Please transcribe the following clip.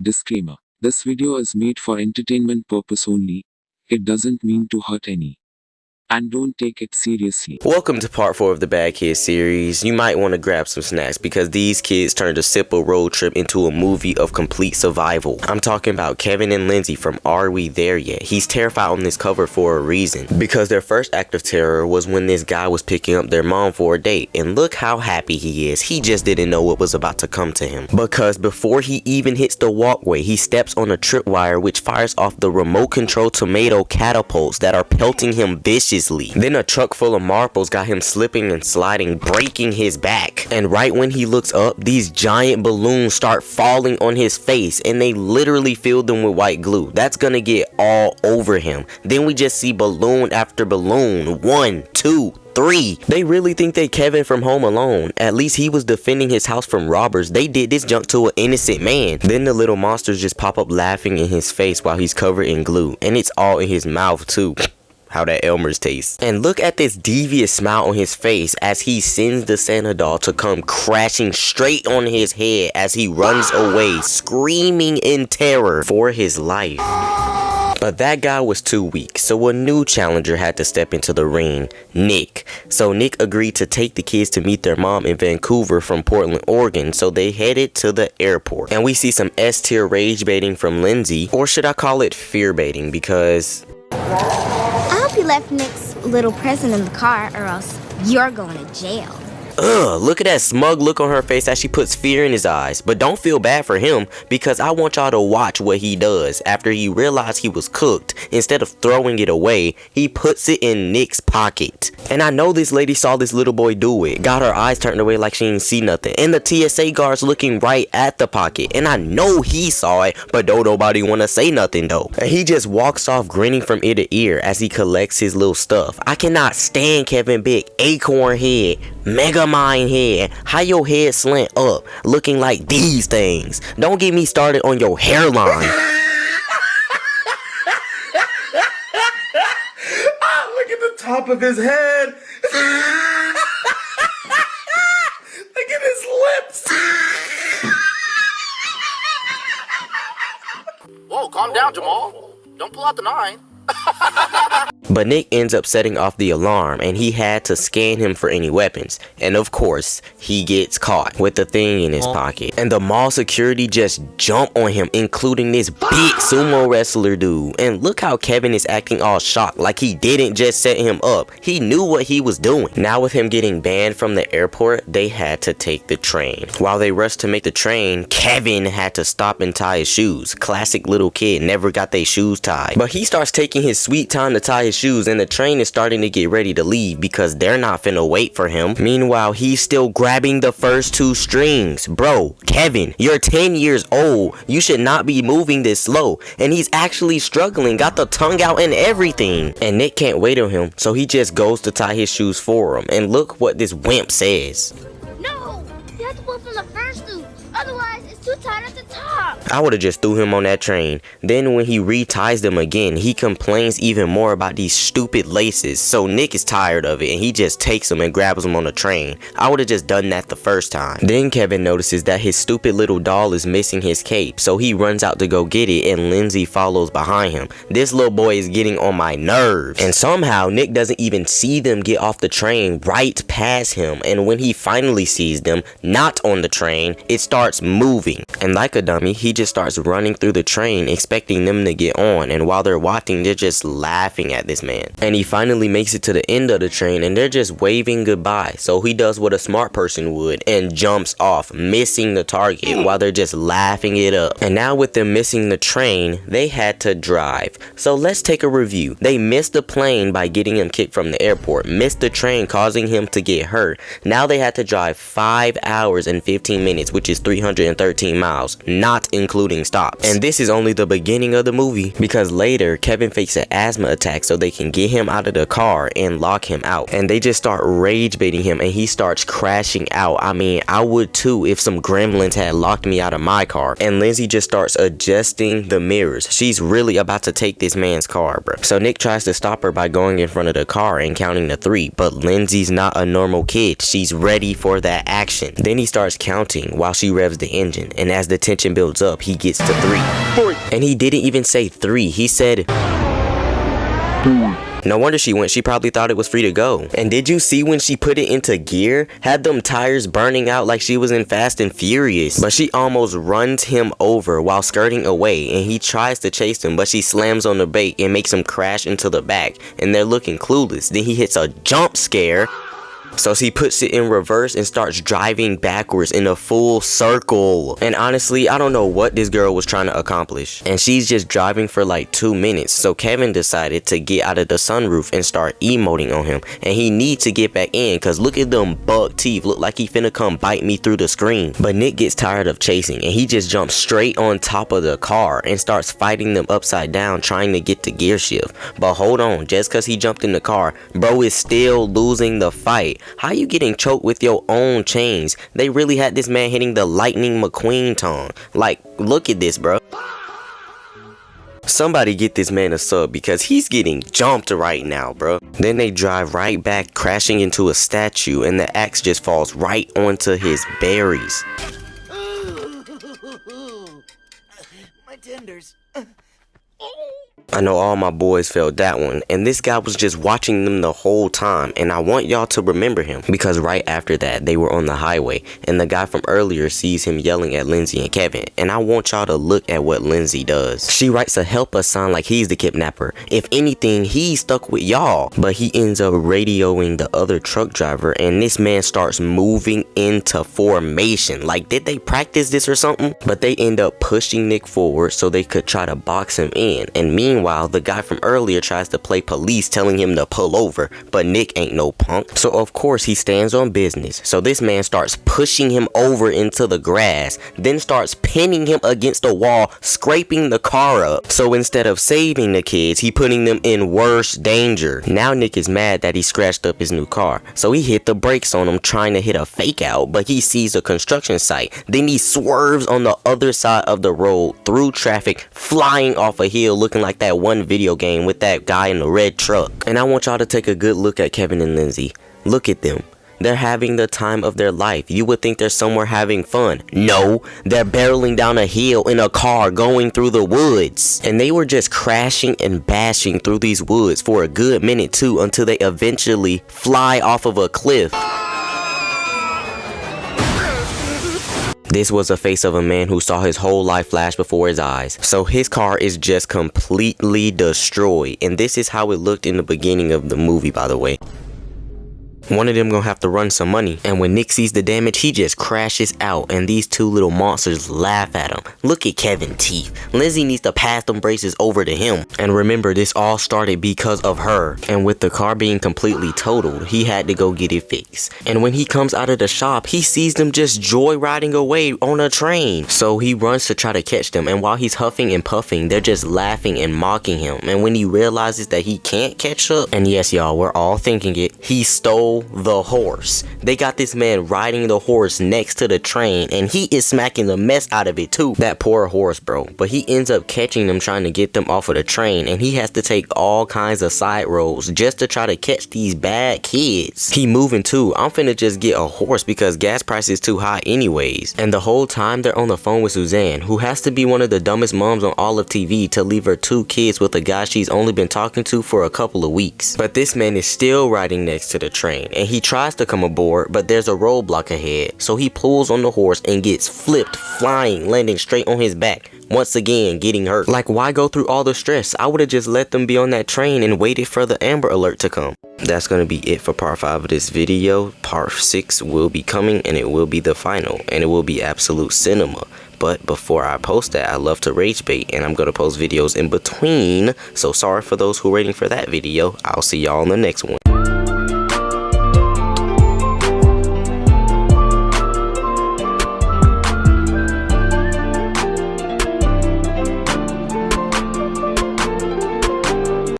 Disclaimer. This video is made for entertainment purpose only. It doesn't mean to hurt any. And don't take it seriously. Welcome to part 4 of the Bad Kids series. You might want to grab some snacks because these kids turned a simple road trip into a movie of complete survival. I'm talking about Kevin and Lindsey from Are We There Yet? He's terrified on this cover for a reason. Because their first act of terror was when this guy was picking up their mom for a date. And look how happy he is. He just didn't know what was about to come to him. Because before he even hits the walkway, he steps on a tripwire which fires off the remote control tomato catapults that are pelting him viciously. Then a truck full of marbles got him slipping and sliding, breaking his back. And right when he looks up, these giant balloons start falling on his face and they literally fill them with white glue. That's gonna get all over him. Then we just see balloon after balloon. 1, 2, 3. They really think they Kevin from Home Alone. At least he was defending his house from robbers. They did this junk to an innocent man. Then the little monsters just pop up laughing in his face while he's covered in glue. And it's all in his mouth too. How that Elmer's tastes. And look at this devious smile on his face as he sends the Santa doll to come crashing straight on his head as he runs away, screaming in terror for his life. But that guy was too weak, so a new challenger had to step into the ring, Nick. So Nick agreed to take the kids to meet their mom in Vancouver from Portland, Oregon, so they headed to the airport. And we see some S-tier rage baiting from Lindsey, or should I call it fear baiting, because you left Nick's little present in the car or else you're going to jail. ugh, look at that smug look on her face as she puts fear in his eyes. But don't feel bad for him because I want y'all to watch what he does. After he realized he was cooked, instead of throwing it away, he puts it in Nick's pocket. And I know this lady saw this little boy do it, got her eyes turned away like she didn't see nothing. And the TSA guard's looking right at the pocket. And I know he saw it, but don't nobody want to say nothing though. And he just walks off grinning from ear to ear as he collects his little stuff. I cannot stand Kevin Big, acorn head, mega mind head, how your head slant up looking like these things. Don't get me started on your hairline. Look at the top of his head. Look at his lips. Whoa, calm down, Jamal. Don't pull out the 9. But Nick ends up setting off the alarm and he had to scan him for any weapons. And of course, he gets caught with the thing in his pocket. And the mall security just jump on him, including this big sumo wrestler dude. And look how Kevin is acting all shocked, like he didn't just set him up. He knew what he was doing. Now with him getting banned from the airport, they had to take the train. While they rushed to make the train, Kevin had to stop and tie his shoes. Classic little kid, never got their shoes tied. But he starts taking his sweet time to tie his shoes and the train is starting to get ready to leave because they're not finna wait for him. Meanwhile, he's still grabbing the first 2 strings. Bro, Kevin, you're 10 years old. You should not be moving this slow. And he's actually struggling, got the tongue out and everything. And Nick can't wait on him, so he just goes to tie his shoes for him. And look what this wimp says. No, you have to pull from the first loop. Otherwise, it's too tight at the top. I would have just threw him on that train. Then when he reties them again, he complains even more about these stupid laces. So Nick is tired of it and he just takes them and grabs them on the train. I would have just done that the first time. Then Kevin notices that his stupid little doll is missing his cape. So he runs out to go get it and Lindsey follows behind him. This little boy is getting on my nerves. And somehow Nick doesn't even see them get off the train right past him. And when he finally sees them not on the train, it starts moving. And like a dummy, he just starts running through the train expecting them to get on, and while they're watching, they're just laughing at this man. And he finally makes it to the end of the train and they're just waving goodbye. So he does what a smart person would and jumps off, missing the target while they're just laughing it up. And now with them missing the train, they had to drive. So let's take a review. They missed the plane by getting him kicked from the airport, missed the train causing him to get hurt. Now they had to drive 5 hours and 15 minutes, which is 313 miles, not including stops. And this is only the beginning of the movie because later Kevin fakes an asthma attack so they can get him out of the car and lock him out. And they just start rage baiting him and he starts crashing out. I mean, I would too if some gremlins had locked me out of my car. And Lindsey just starts adjusting the mirrors. She's really about to take this man's car, bro. So Nick tries to stop her by going in front of the car and counting to 3, but Lindsey's not a normal kid. She's ready for that action. Then he starts counting while she revs the engine, and as the tension builds up, up, he gets to 3. And he didn't even say 3, he said 4. No wonder she went, she probably thought it was free to go. And did you see when she put it into gear? Had them tires burning out like she was in Fast and Furious. But she almost runs him over while skirting away, and he tries to chase him, but she slams on the brake and makes him crash into the back, and they're looking clueless. Then he hits a jump scare. So she puts it in reverse and starts driving backwards in a full circle. And honestly, I don't know what this girl was trying to accomplish. And she's just driving for like 2 minutes. So Kevin decided to get out of the sunroof and start emoting on him. And he needs to get back in, cause look at them buck teeth. Look like he finna come bite me through the screen. But Nick gets tired of chasing, and he just jumps straight on top of the car and starts fighting them upside down, trying to get the gear shift. But hold on, just cause he jumped in the car, bro is still losing the fight. How you getting choked with your own chains? They really had this man hitting the Lightning McQueen tongue. Like, look at this, bro. Somebody get this man a sub, because he's getting jumped right now, bro. Then they drive right back, crashing into a statue, and the axe just falls right onto his berries. My tenders. I know all my boys felt that one, and this guy was just watching them the whole time, and I want y'all to remember him, because right after that they were on the highway, and the guy from earlier sees him yelling at Lindsey and Kevin, and I want y'all to look at what Lindsey does. She writes a help us sign like he's the kidnapper. If anything, he's stuck with y'all, but he ends up radioing the other truck driver, and this man starts moving into formation. Like, did they practice this or something? But they end up pushing Nick forward so they could try to box him in, and meanwhile the guy from earlier tries to play police, telling him to pull over, but Nick ain't no punk, so of course he stands on business. So this man starts pushing him over into the grass, then starts pinning him against the wall, scraping the car up. So instead of saving the kids, he putting them in worse danger. Now Nick is mad that he scratched up his new car, so he hit the brakes on him, trying to hit a fake out, but he sees a construction site. Then he swerves on the other side of the road through traffic, flying off a hill, looking like that one video game with that guy in the red truck. And I want y'all to take a good look at Kevin and Lindsey. Look at them. They're having the time of their life. You would think they're somewhere having fun. No, they're barreling down a hill in a car going through the woods. And they were just crashing and bashing through these woods for a good minute too, until they eventually fly off of a cliff. This was the face of a man who saw his whole life flash before his eyes. So his car is just completely destroyed. And this is how it looked in the beginning of the movie, by the way. One of them gonna have to run some money. And when Nick sees the damage, he just crashes out, and these two little monsters laugh at him. Look at Kevin's teeth. Lindsey needs to pass them braces over to him. And remember, this all started because of her. And with the car being completely totaled, he had to go get it fixed. And when he comes out of the shop, he sees them just joyriding away on a train. So he runs to try to catch them, and while he's huffing and puffing, they're just laughing and mocking him. And when he realizes that he can't catch up, and yes y'all, we're all thinking it, he stole the horse. They got this man riding the horse next to the train, and he is smacking the mess out of it too. That poor horse, bro. But he ends up catching them, trying to get them off of the train, and he has to take all kinds of side roads just to try to catch these bad kids. He moving too. I'm finna just get a horse because gas price is too high anyways. And the whole time they're on the phone with Suzanne, who has to be one of the dumbest moms on all of TV to leave her 2 kids with a guy she's only been talking to for a couple of weeks. But this man is still riding next to the train, and he tries to come aboard, but there's a roadblock ahead. So he pulls on the horse and gets flipped, flying, landing straight on his back. Once again, getting hurt. Like, why go through all the stress? I would have just let them be on that train and waited for the Amber Alert to come. That's gonna be it for part 5 of this video. Part 6 will be coming, and it will be the final, and it will be absolute cinema. But before I post that, I love to rage bait, and I'm gonna post videos in between. So sorry for those who are waiting for that video. I'll see y'all in the next one.